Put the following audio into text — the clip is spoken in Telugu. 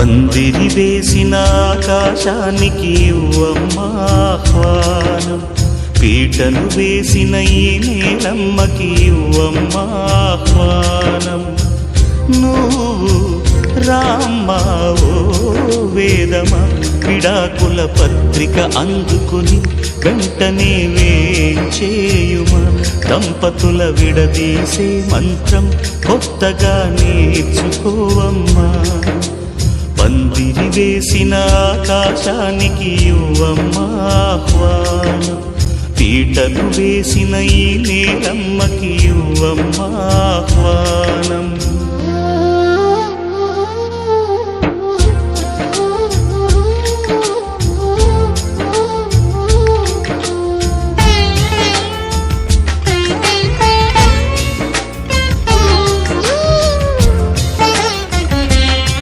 పందిరి వేసిన ఆకాశానికి ఇవ్వమ్మా ఆహ్వానం, పీటలు వేసిన ఈ నేలమ్మకి ఇవ్వమ్మా ఆహ్వానం. నువ్వు రామ్మా ఓ వేదమా, విడాకుల పత్రిక అందుకుని వెంటనే వేంచేయుమా, దంపతుల విడదీసే మంత్రం కొత్తగా నేర్చుకోవమ్మా. పందిరి వేసిన ఆకాశానికి ఇవ్వమ్మా ఆహ్వానం, పీటలు వేసిన ఈ నేలమ్మకి ఇవ్వమ్మా ఆహ్వానం.